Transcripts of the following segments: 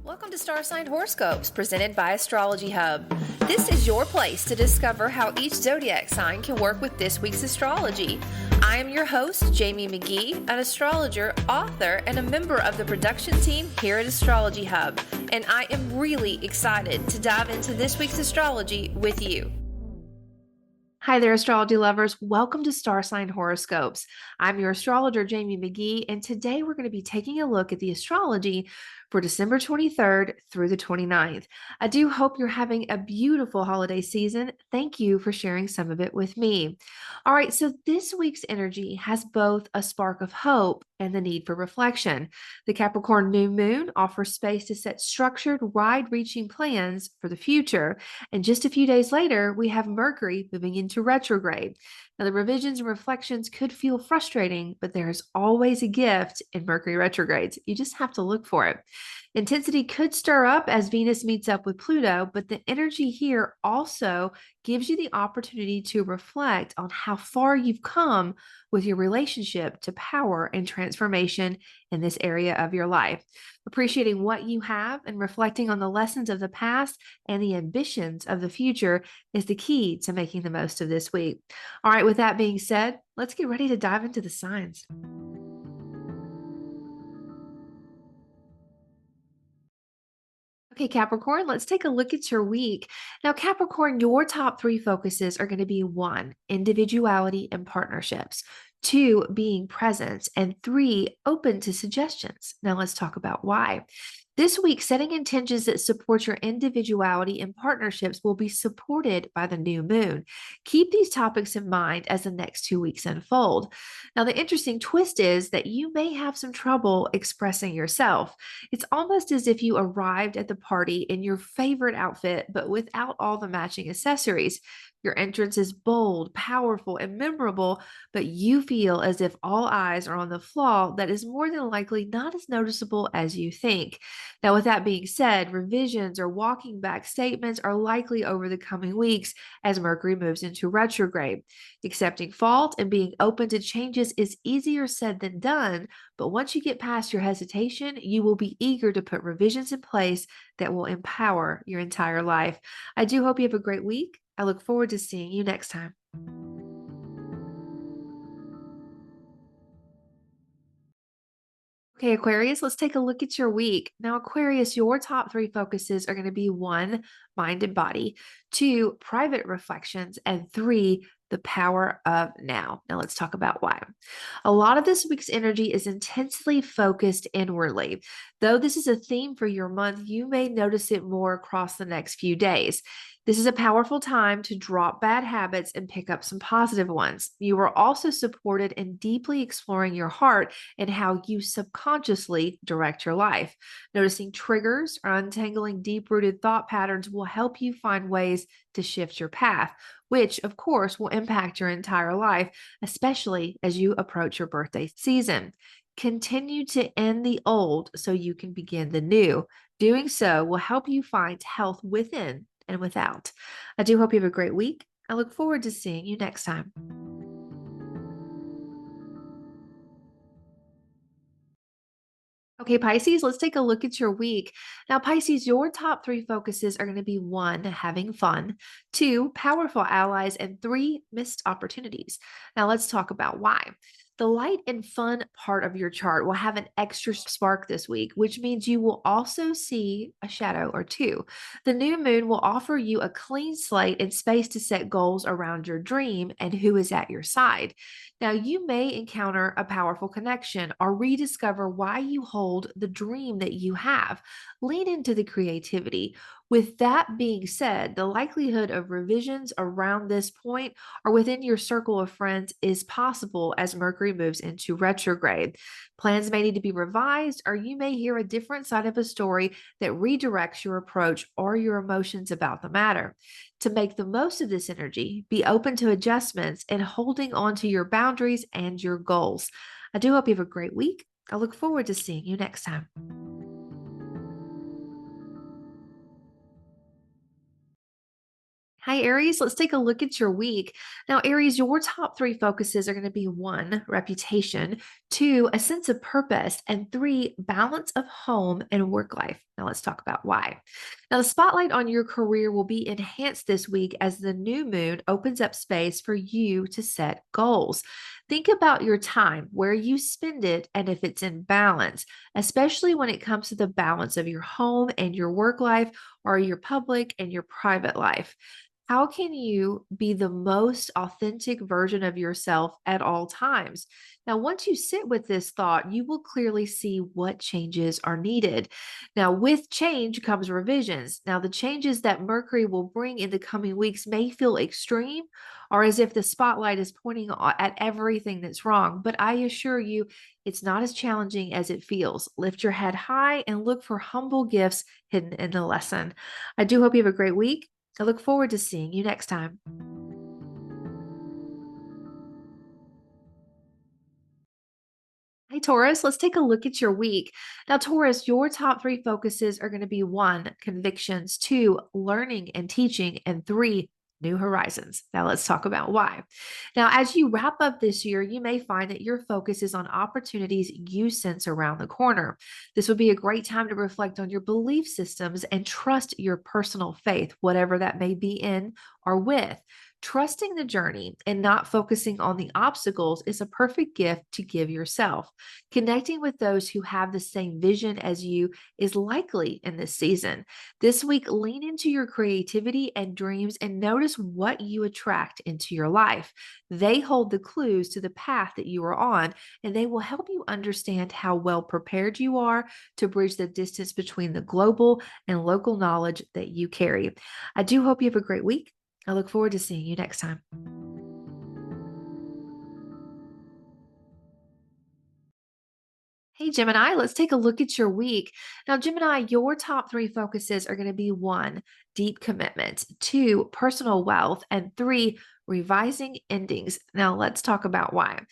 Welcome to Star Sign Horoscopes, presented by Astrology Hub. This is your place to discover how each zodiac sign can work with this week's astrology. I am your host, Jamie Magee, an astrologer, author, and a member of the production team here at Astrology Hub, and I am really excited to dive into this week's astrology with you. Hi there, astrology lovers. Welcome to Star Sign Horoscopes. I'm your astrologer, Jamie Magee, and today we're going to be taking a look at the astrology for December 23rd through the 29th. I do hope you're having a beautiful holiday season. Thank you for sharing some of it with me. All right, so this week's energy has both a spark of hope and the need for reflection. The Capricorn New Moon offers space to set structured, wide-reaching plans for the future. And just a few days later, we have Mercury moving into retrograde. Now, the revisions and reflections could feel frustrating, but there's always a gift in Mercury retrogrades. You just have to look for it. Intensity could stir up as Venus meets up with Pluto, but the energy here also gives you the opportunity to reflect on how far you've come with your relationship to power and transformation in this area of your life. Appreciating what you have and reflecting on the lessons of the past and the ambitions of the future is the key to making the most of this week. All right, with that being said, let's get ready to dive into the signs. Okay, Capricorn, let's take a look at your week. Now, Capricorn, your top three focuses are going to be 1, individuality and partnerships, 2, being present, and 3, open to suggestions. Now, let's talk about why. This week, setting intentions that support your individuality and partnerships will be supported by the new moon. Keep these topics in mind as the next 2 weeks unfold. Now, the interesting twist is that you may have some trouble expressing yourself. It's almost as if you arrived at the party in your favorite outfit, but without all the matching accessories. Your entrance is bold, powerful, and memorable, but you feel as if all eyes are on the flaw that is more than likely not as noticeable as you think. Now, with that being said, revisions or walking back statements are likely over the coming weeks as Mercury moves into retrograde. Accepting fault and being open to changes is easier said than done, but once you get past your hesitation, you will be eager to put revisions in place that will empower your entire life. I do hope you have a great week. I look forward to seeing you next time. Okay, Aquarius, let's take a look at your week. Now, Aquarius, your top three focuses are going to be 1, mind and body, 2, private reflections, and 3, the power of now. Now, let's talk about why. A lot of this week's energy is intensely focused inwardly. Though this is a theme for your month, you may notice it more across the next few days. This is a powerful time to drop bad habits and pick up some positive ones. You are also supported in deeply exploring your heart and how you subconsciously direct your life. Noticing triggers or untangling deep-rooted thought patterns will help you find ways to shift your path, which of course will impact your entire life, especially as you approach your birthday season. Continue to end the old so you can begin the new. Doing so will help you find health within and without. I do hope you have a great week. I look forward to seeing you next time. Okay, Pisces, let's take a look at your week. Now, Pisces, your top three focuses are going to be 1, having fun, 2, powerful allies, and 3, missed opportunities. Now, let's talk about why. The light and fun part of your chart will have an extra spark this week, which means you will also see a shadow or 2. The new moon will offer you a clean slate and space to set goals around your dream and who is at your side. Now, you may encounter a powerful connection or rediscover why you hold the dream that you have. Lean into the creativity. With that being said, the likelihood of revisions around this point or within your circle of friends is possible as Mercury moves into retrograde. Plans may need to be revised, or you may hear a different side of a story that redirects your approach or your emotions about the matter. To make the most of this energy, be open to adjustments and holding on to your boundaries and your goals. I do hope you have a great week. I look forward to seeing you next time. Hi, Aries. Let's take a look at your week. Now, Aries, your top three focuses are going to be one, reputation, two, a sense of purpose, and three, balance of home and work life. Now, let's talk about why. Now, the spotlight on your career will be enhanced this week as the new moon opens up space for you to set goals. Think about your time, where you spend it, and if it's in balance, especially when it comes to the balance of your home and your work life or your public and your private life. How can you be the most authentic version of yourself at all times? Now, once you sit with this thought, you will clearly see what changes are needed. Now, with change comes revisions. Now, the changes that Mercury will bring in the coming weeks may feel extreme or as if the spotlight is pointing at everything that's wrong, but I assure you, it's not as challenging as it feels. Lift your head high and look for humble gifts hidden in the lesson. I do hope you have a great week. I look forward to seeing you next time. Hey, Taurus, let's take a look at your week. Now, Taurus, your top three focuses are going to be one, convictions, two, learning and teaching, and three, new horizons. Now, let's talk about why. Now, as you wrap up this year, you may find that your focus is on opportunities you sense around the corner. This would be a great time to reflect on your belief systems and trust your personal faith, whatever that may be in or with. Trusting the journey and not focusing on the obstacles is a perfect gift to give yourself. Connecting with those who have the same vision as you is likely in this season. This week, lean into your creativity and dreams and notice what you attract into your life. They hold the clues to the path that you are on, and they will help you understand how well prepared you are to bridge the distance between the global and local knowledge that you carry. I do hope you have a great week. I look forward to seeing you next time. Hey, Gemini, let's take a look at your week. Now, Gemini, your top three focuses are going to be one, deep commitment, two, personal wealth, and three, revising endings. Now, let's talk about why.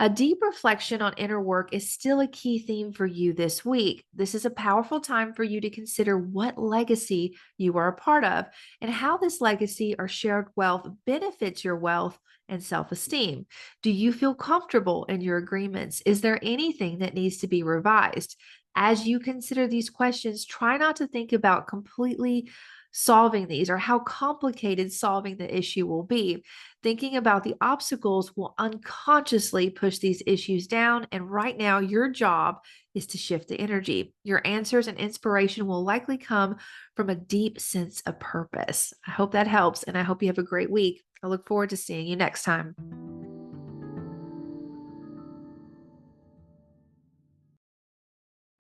A deep reflection on inner work is still a key theme for you this week. This is a powerful time for you to consider what legacy you are a part of and how this legacy or shared wealth benefits your wealth and self esteem. Do you feel comfortable in your agreements? Is there anything that needs to be revised? As you consider these questions, try not to think about completely solving these or how complicated solving the issue will be. Thinking about the obstacles will unconsciously push these issues down. And right now, your job is to shift the energy. Your answers and inspiration will likely come from a deep sense of purpose. I hope that helps, and I hope you have a great week. I look forward to seeing you next time.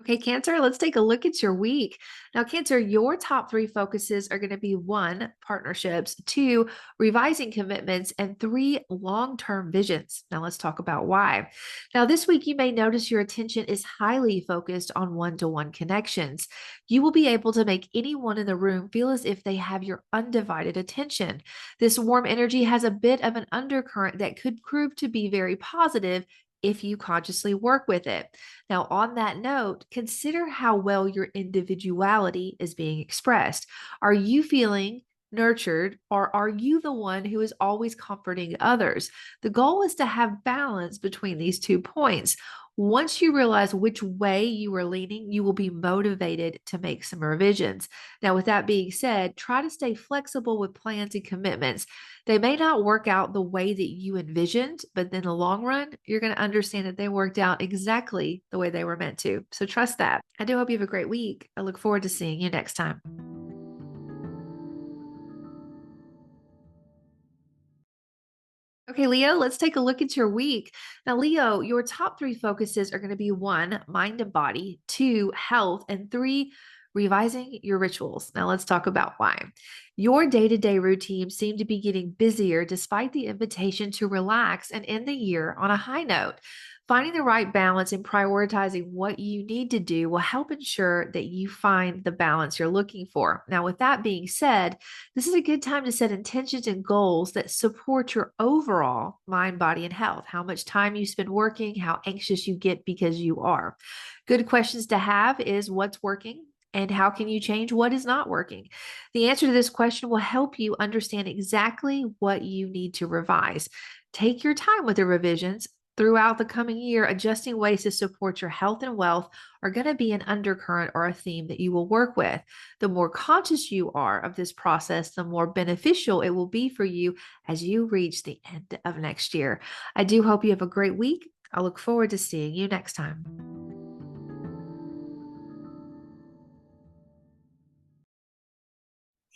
Okay, Cancer, let's take a look at your week. Now, Cancer, your top three focuses are going to be one, partnerships, two, revising commitments, and three, long term visions. Now, let's talk about why. Now, this week, you may notice your attention is highly focused on one to one connections. You will be able to make anyone in the room feel as if they have your undivided attention. This warm energy has a bit of an undercurrent that could prove to be very positive if you consciously work with it. Now, on that note, consider how well your individuality is being expressed. Are you feeling nurtured, or are you the one who is always comforting others? The goal is to have balance between these 2 points. Once you realize which way you are leaning, you will be motivated to make some revisions. Now, with that being said, try to stay flexible with plans and commitments. They may not work out the way that you envisioned, but in the long run, you're going to understand that they worked out exactly the way they were meant to. So trust that. I do hope you have a great week. I look forward to seeing you next time. Okay, Leo, let's take a look at your week. Now, Leo, your top three focuses are going to be one, mind and body, two, health, and three, revising your rituals. Now, let's talk about why. Your day to day routines seem to be getting busier despite the invitation to relax and end the year on a high note. Finding the right balance and prioritizing what you need to do will help ensure that you find the balance you're looking for. Now, with that being said, this is a good time to set intentions and goals that support your overall mind, body, and health. How much time you spend working, how anxious you get because you are. Good questions to have is what's working, And how can you change what is not working? The answer to this question will help you understand exactly what you need to revise. Take your time with the revisions. Throughout the coming year, adjusting ways to support your health and wealth are going to be an undercurrent or a theme that you will work with. The more conscious you are of this process, the more beneficial it will be for you as you reach the end of next year. I do hope you have a great week. I look forward to seeing you next time.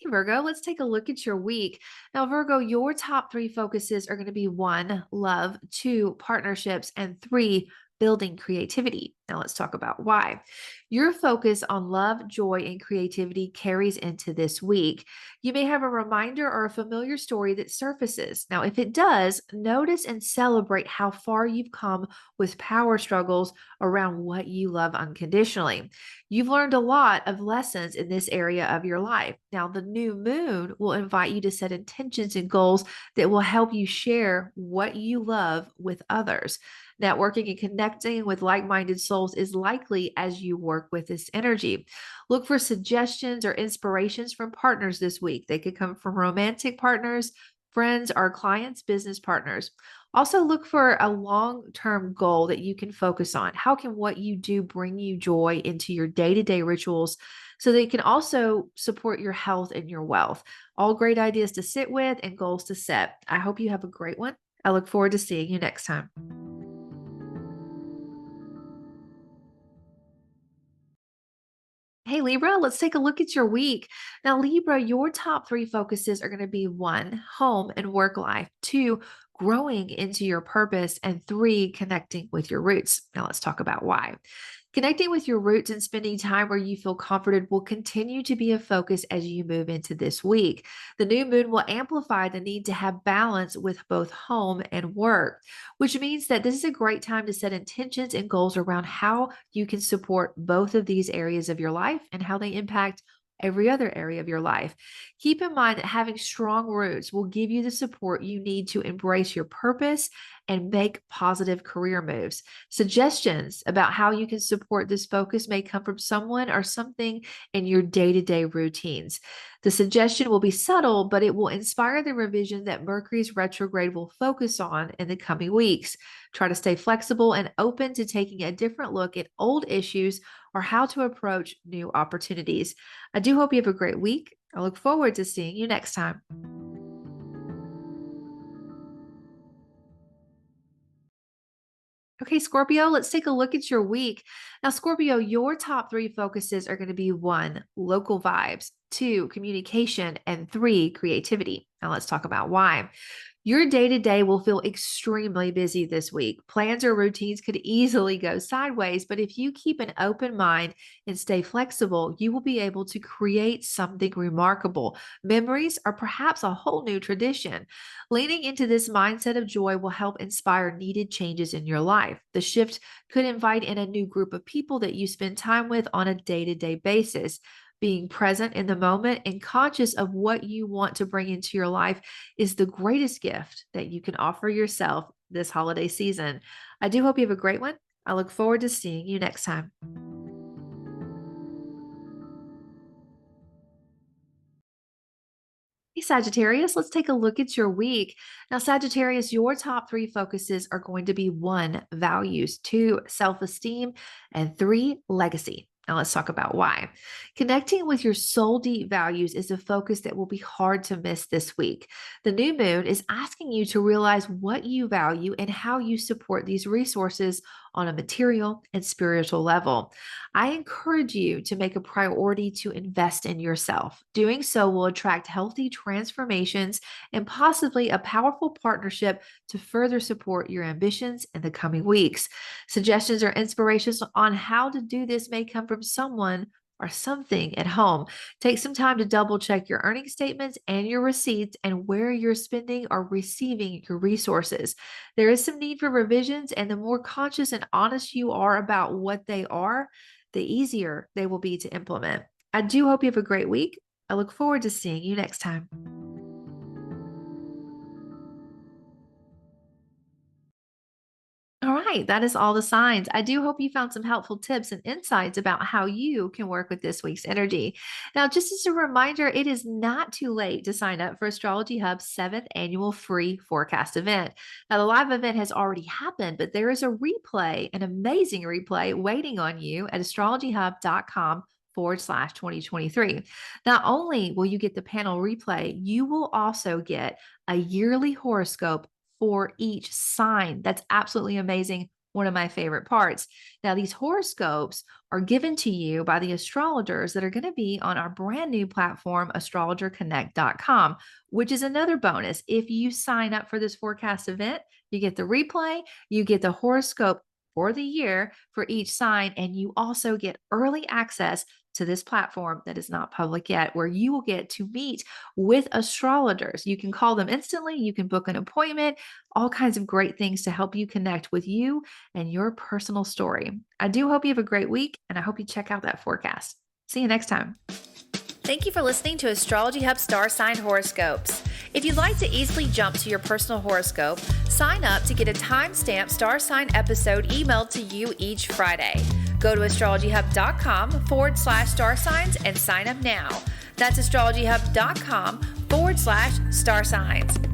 Hey, Virgo, let's take a look at your week. Now, Virgo, your top three focuses are going to be one, love, two, partnerships, and three, building creativity. Now, let's talk about why. Your focus on love, joy, and creativity carries into this week. You may have a reminder or a familiar story that surfaces. Now, if it does, notice and celebrate how far you've come with power struggles around what you love unconditionally. You've learned a lot of lessons in this area of your life. Now, the new moon will invite you to set intentions and goals that will help you share what you love with others. Networking and connecting with like minded souls is likely as you work with this energy. Look for suggestions or inspirations from partners this week. They could come from romantic partners, friends, or clients, business partners. Also, look for a long term goal that you can focus on. How can what you do bring you joy into your day to day rituals so they can also support your health and your wealth? All great ideas to sit with and goals to set. I hope you have a great one. I look forward to seeing you next time. Hey, Libra, let's take a look at your week. Now, Libra, your top three focuses are going to be one, home and work life, two, growing into your purpose, and three, connecting with your roots. Now, let's talk about why. Connecting with your roots and spending time where you feel comforted will continue to be a focus as you move into this week. The new moon will amplify the need to have balance with both home and work, which means that this is a great time to set intentions and goals around how you can support both of these areas of your life and how they impact every other area of your life. Keep in mind that having strong roots will give you the support you need to embrace your purpose and make positive career moves. Suggestions about how you can support this focus may come from someone or something in your day to day routines. The suggestion will be subtle, but it will inspire the revision that Mercury's retrograde will focus on in the coming weeks. Try to stay flexible and open to taking a different look at old issues or how to approach new opportunities. I do hope you have a great week. I look forward to seeing you next time. Okay, Scorpio, let's take a look at your week. Now, Scorpio, your top three focuses are going to be one, local vibes, two, communication, and three, creativity. Now, let's talk about why. Your day to day will feel extremely busy this week. Plans or routines could easily go sideways, but if you keep an open mind and stay flexible, you will be able to create something remarkable. Memories or perhaps a whole new tradition. Leaning into this mindset of joy will help inspire needed changes in your life. The shift could invite in a new group of people that you spend time with on a day to day basis. Being present in the moment and conscious of what you want to bring into your life is the greatest gift that you can offer yourself this holiday season. I do hope you have a great one. I look forward to seeing you next time. Hey, Sagittarius, let's take a look at your week. Now, Sagittarius, your top three focuses are going to be one, values, two, self esteem, and three, legacy. Now, let's talk about why. Connecting with your soul deep values is a focus that will be hard to miss this week. The new moon is asking you to realize what you value and how you support these resources on a material and spiritual level. I encourage you to make a priority to invest in yourself. Doing so will attract healthy transformations and possibly a powerful partnership to further support your ambitions in the coming weeks. Suggestions or inspirations on how to do this may come from someone or something at home. Take some time to double check your earning statements and your receipts and where you're spending or receiving your resources. There is some need for revisions, and the more conscious and honest you are about what they are, the easier they will be to implement. I do hope you have a great week. I look forward to seeing you next time. All right. right, that is all the signs. I do hope you found some helpful tips and insights about how you can work with this week's energy. Now, just as a reminder, it is not too late to sign up for Astrology Hub's 7th annual free forecast event. Now, the live event has already happened, but there is a replay, an amazing replay waiting on you at astrologyhub.com/2023. Not only will you get the panel replay, you will also get a yearly horoscope for each sign. That's absolutely amazing. One of my favorite parts. Now, these horoscopes are given to you by the astrologers that are going to be on our brand new platform, astrologerconnect.com, which is another bonus. If you sign up for this forecast event, you get the replay, you get the horoscope for the year for each sign, and you also get early access to this platform that is not public yet, where you will get to meet with astrologers. You can call them instantly, you can book an appointment, all kinds of great things to help you connect with you and your personal story. I do hope you have a great week, and I hope you check out that forecast. See you next time. Thank you for listening to Astrology Hub Star Sign Horoscopes. If you'd like to easily jump to your personal horoscope, sign up to get a timestamped star sign episode emailed to you each Friday. Go to astrologyhub.com/star signs and sign up now. That's astrologyhub.com/star signs.